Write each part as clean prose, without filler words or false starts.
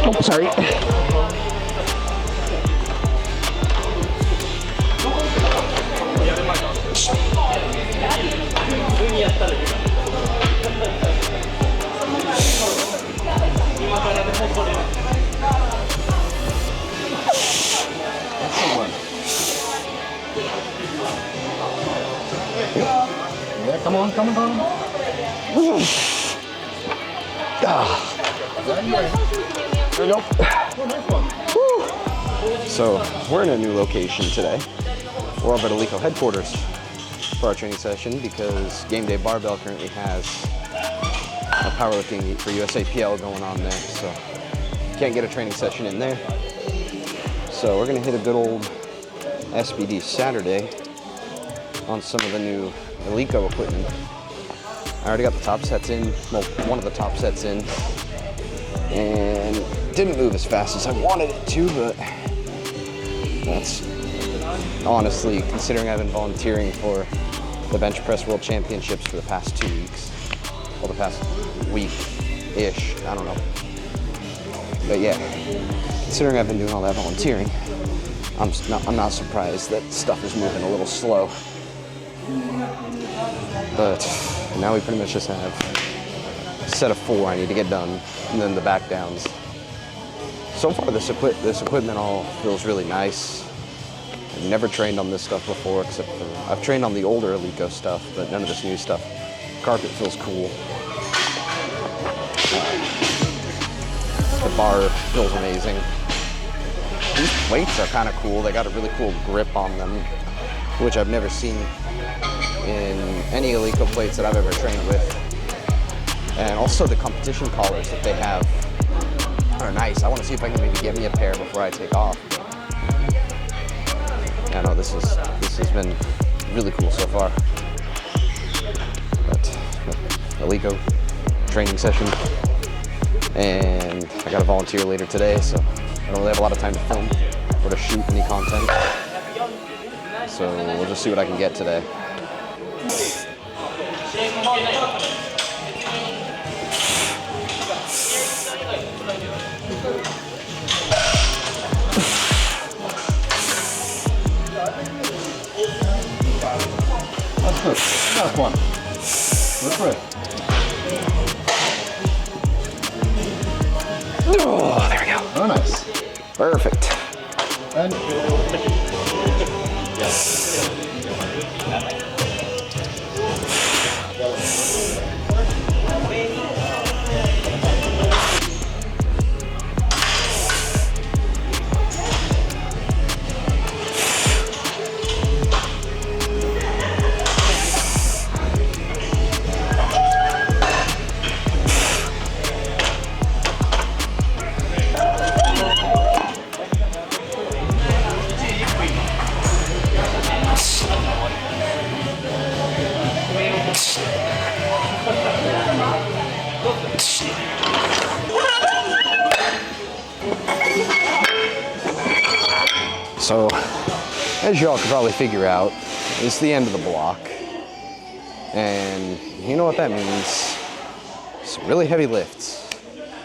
Oh, sorry. Yeah, come on, come on. There we go. So we're in a new location today. We're over at Eleiko headquarters for our training session because Game Day Barbell currently has a powerlifting meet for USAPL going on there, so can't get a training session in there. So we're gonna hit a good old SBD Saturday on some of the new Eleiko equipment. I already got the top sets in, well, one of the top sets in, and didn't move as fast as I wanted it to, but that's honestly, considering I've been volunteering for the Bench Press World Championships for the past 2 weeks, well, the past week-ish, I don't know. But yeah, considering I've been doing all that volunteering, I'm not surprised that stuff is moving a little slow. But now we pretty much just have a set of 4 I need to get done, and then the back downs. So far, this equipment all feels really nice. I've never trained on this stuff before, except for I've trained on the older Eleiko stuff, but none of this new stuff. Carpet feels cool. The bar feels amazing. These plates are kind of cool. They got a really cool grip on them, which I've never seen in any Eleiko plates that I've ever trained with. And also the competition collars that they have are nice. I want to see if I can maybe get me a pair before I take off. Yeah, no, this has been really cool so far. But Eleiko training session, and I got to volunteer later today, so I don't really have a lot of time to film or to shoot any content. So we'll just see what I can get today. That's good. That's one. That's right. Oh, there we go. Oh, nice. Perfect. And So, as y'all can probably figure out, it's the end of the block. And you know what that means. Some really heavy lifts.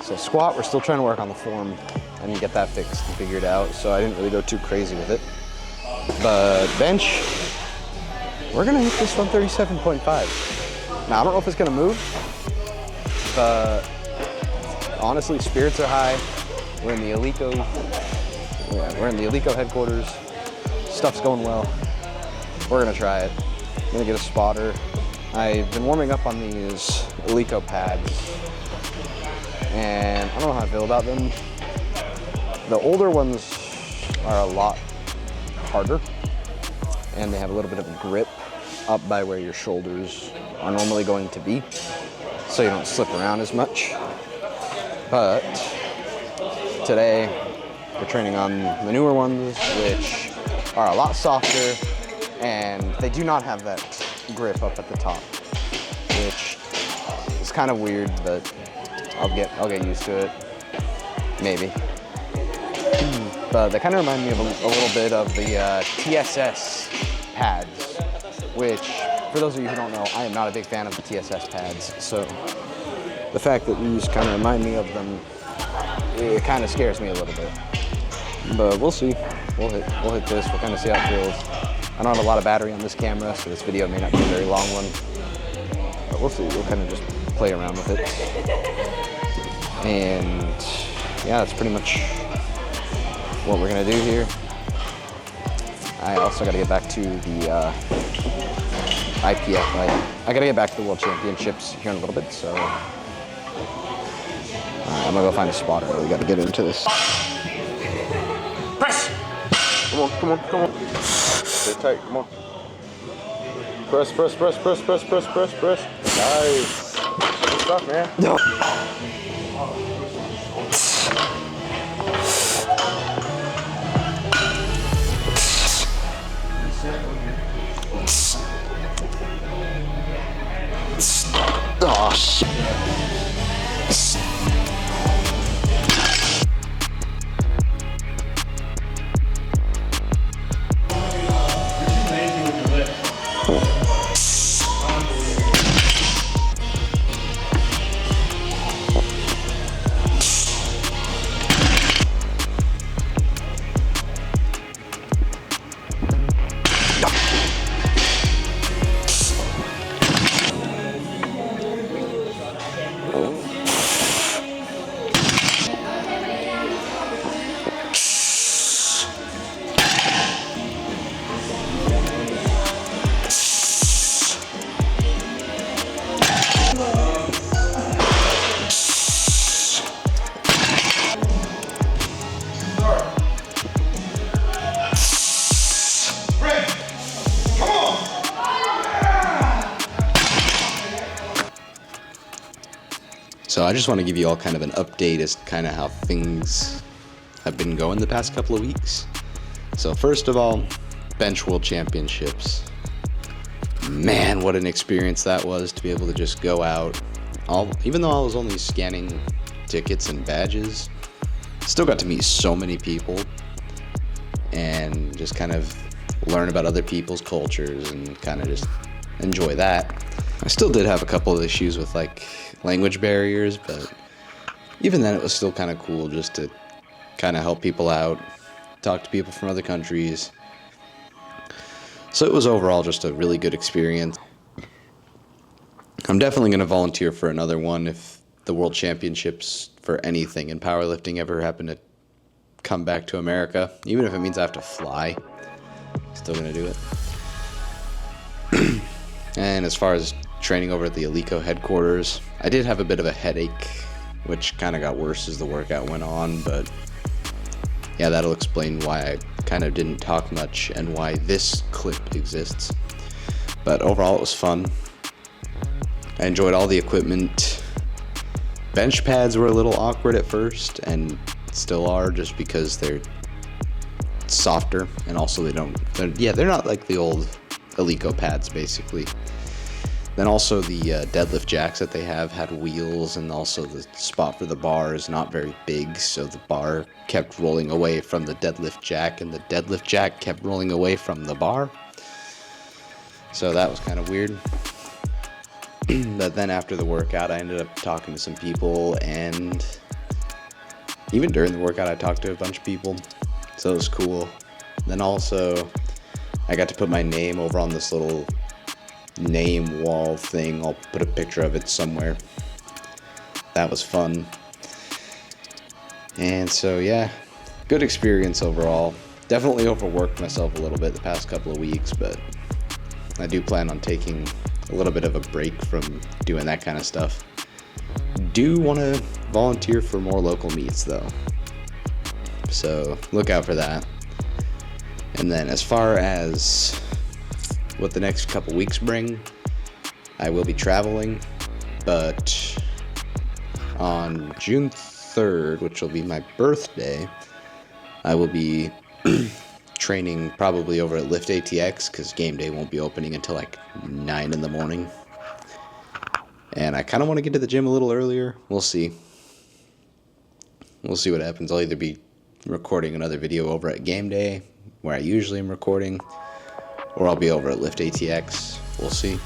So squat, we're still trying to work on the form and get that fixed and figured out, so I didn't really go too crazy with it. But bench, we're gonna hit this 137.5. Now, I don't know if it's gonna move, but honestly, spirits are high. We're in the Eleiko headquarters. Stuff's going well. We're gonna try it. I'm gonna get a spotter. I've been warming up on these Eleiko pads, and I don't know how I feel about them. The older ones are a lot harder, and they have a little bit of a grip up by where your shoulders are normally going to be, so you don't slip around as much. But today, we're training on the newer ones, which are a lot softer, and they do not have that grip up at the top, which It's kind of weird, but I'll get used to it. Maybe. But they kind of remind me of a little bit of the TSS pads, which, for those of you who don't know, I am not a big fan of the TSS pads. So the fact that these kind of remind me of them, it kind of scares me a little bit. But we'll see. We'll hit this. We'll kind of see how it feels. I don't have a lot of battery on this camera, so this video may not be a very long one. But we'll see. We'll kind of just play around with it. And yeah, that's pretty much what we're gonna do here. I also gotta get back to the IPF. I gotta get back to the World Championships here in a little bit, so I'm gonna go find a spotter. We gotta get into this. Press! Come on, come on, come on. Stay tight, come on. Press, press, press, press, press, press, press, press. Nice. Good stuff, man. No. Oh, shit. So I just want to give you all kind of an update as to kind of how things have been going the past couple of weeks. So first of all, Bench World Championships. Man, what an experience that was to be able to just go out. Even though I was only scanning tickets and badges, still got to meet so many people and just kind of learn about other people's cultures and kind of just enjoy that. I still did have a couple of issues with like language barriers, but even then it was still kind of cool just to kind of help people out, talk to people from other countries. So it was overall just a really good experience. I'm definitely going to volunteer for another one if the World Championships for anything in powerlifting ever happen to come back to America, even if it means I have to fly. Still going to do it. And as far as training over at the Eleiko headquarters, I did have a bit of a headache, which kind of got worse as the workout went on, but yeah, that'll explain why I kind of didn't talk much and why this clip exists. But overall, it was fun. I enjoyed all the equipment. Bench pads were a little awkward at first, and still are, just because they're softer, and also they're not like the old Eleiko pads, basically. Then also the deadlift jacks that they have had wheels, and also the spot for the bar is not very big, so the bar kept rolling away from the deadlift jack, and the deadlift jack kept rolling away from the bar. So that was kind of weird. But then after the workout, I ended up talking to some people, and even during the workout, I talked to a bunch of people, so it was cool. Then also, I got to put my name over on this little name wall thing. I'll put a picture of it somewhere. That was fun. And so yeah, good experience overall. Definitely overworked myself a little bit the past couple of weeks, but I do plan on taking a little bit of a break from doing that kind of stuff. Do want to volunteer for more local meets though, so look out for that. And then as far as what the next couple weeks bring, I will be traveling, but on June 3rd, which will be my birthday, I will be training probably over at Lift ATX, because game day won't be opening until like 9 in the morning. And I kind of want to get to the gym a little earlier. We'll see. We'll see what happens. I'll either be recording another video over at game day, where I usually am recording, or I'll be over at Lift ATX. We'll see.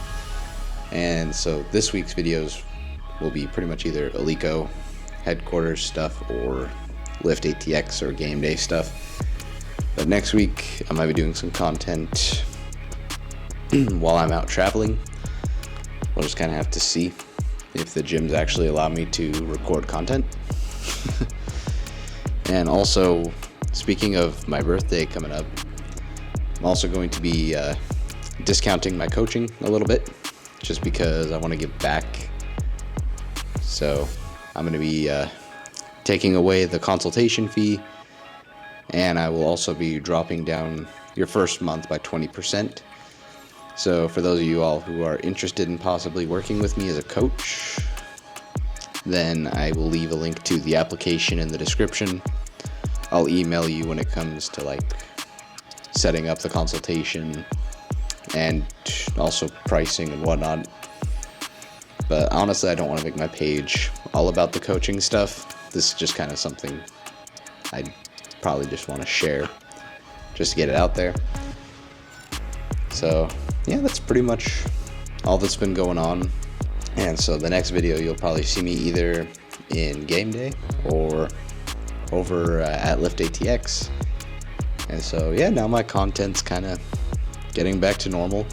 And so this week's videos will be pretty much either Eleiko headquarters stuff or Lift ATX or game day stuff. But next week I might be doing some content while I'm out traveling. We'll just kind of have to see if the gyms actually allow me to record content. And also, speaking of my birthday coming up, I'm also going to be discounting my coaching a little bit, just because I want to give back. So I'm going to be taking away the consultation fee, and I will also be dropping down your first month by 20%. So for those of you all who are interested in possibly working with me as a coach, then I will leave a link to the application in the description. I'll email you when it comes to like setting up the consultation and also pricing and whatnot. But honestly, I don't want to make my page all about the coaching stuff. This is just kind of something I probably just want to share, just to get it out there. So yeah, that's pretty much all that's been going on. And so the next video, you'll probably see me either in game day or over at Lift ATX. And so yeah, now my content's kind of getting back to normal.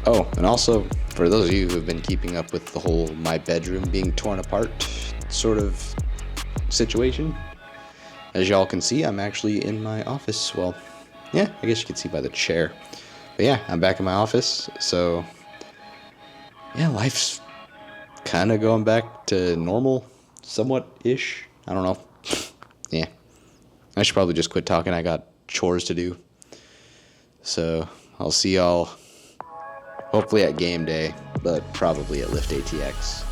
Oh, and also for those of you who have been keeping up with the whole my bedroom being torn apart sort of situation, as y'all can see, I'm actually in my office. Well, yeah, I guess you can see by the chair. But yeah, I'm back in my office. So yeah, life's kind of going back to normal, somewhat-ish. I don't know. Yeah. I should probably just quit talking. I got chores to do. So I'll see y'all hopefully at game day, but probably at Lift ATX.